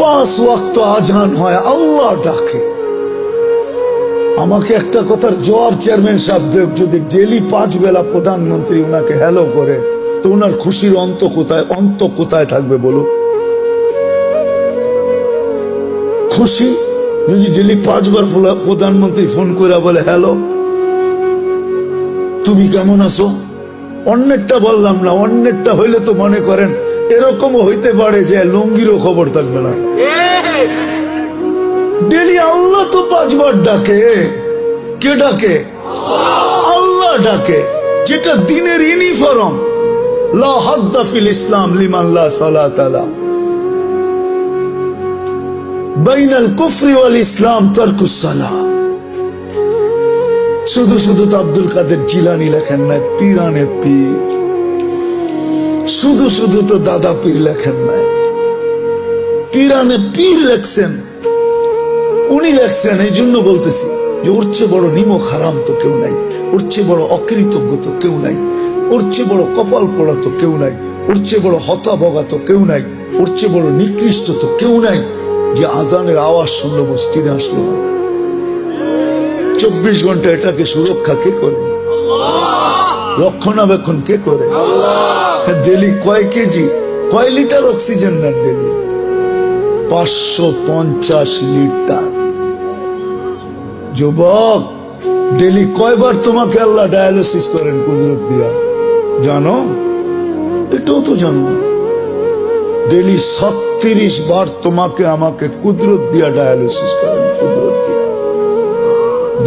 5 ওয়াক্ত আজান হয়, আল্লাহ ডাকে। আমাকে একটা কথার জবাব চেয়ারম্যান সাহেব যদি ডেলি 5 বেলা প্রধানমন্ত্রী ওনাকে হ্যালো করে, তো ওনার খুশির অন্ত কোথায় থাকবে বলো? খুশি যদি ডেলি 5 বার প্রধানমন্ত্রী ফোন করে বলে হ্যালো তুমি কেমন আছো, অন্যেরটা বললাম না, অন্যেরটা হইলে তো মনে করেন এরকমও হইতে পারে যে লুঙ্গিরও খবর থাকবে না। ডেলি আল্লাহ তো 5 বার ডাকে। কে ডাকে? আল্লাহ ডাকে, যেটা দিনের ইউনিফর্ম। লা হাদ্দা ফিল ইসলাম লিমান লা সালাতা লা, বাইনাল কুফরি ওয়াল ইসলাম তারকুস সালাহ। শুধু শুধু তো আব্দুল কাদের জিলানী লেখেন নাই, পীরানে পীর। শুধু শুধু তো দাদা পীর লেখেন নাই, পীরানে পীর লেখছেন। উনি লেখছেন, এই জন্য বলতেছি যে ওর চেয়ে বড় নিমক হারাম তো কেউ নাই, ওর চেয়ে বড় অকৃতজ্ঞ তো কেউ নাই, ওর চেয়ে বড় কপাল পোড়া তো কেউ নাই, ওর চেয়ে বড় হতাভগা তো কেউ নাই, ওর চেয়ে বড় নিকৃষ্ট তো কেউ নাই যে আজানের আওয়াজ শুনলো মসজিদে আসলো। 24 ঘন্টা এটাকে সুরক্ষা কে করে? রক্ষণাবেক্ষণ কে করে? ডেলি কয় কেজি, কয় লিটার অক্সিজেন নেন ডেলি? 550 লিটার। যুবক, ডেলি কয়বার তোমাকে আল্লাহ ডায়ালিসিস করেন কুদরত দিয়া জানো? এটাও তো জানো। ডেলি 36 বার তোমাকে আমাকে কুদরত দিয়া ডায়ালিসিস করেন, কুদরত দিয়া।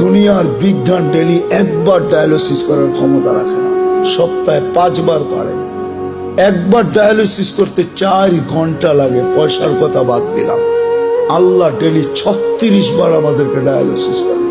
দুনিয়ার বিজ্ঞান ডেলি 1 বার ডায়ালিসিস করার ক্ষমতা রাখে না, সপ্তাহে 5 বার পারে। 1 বার ডায়ালিসিস করতে 4 ঘন্টা লাগে, পয়সার কথা বাদ দিলাম। আল্লাহ ডেলি 36 বার আমাদেরকে ডায়ালিসিস করে।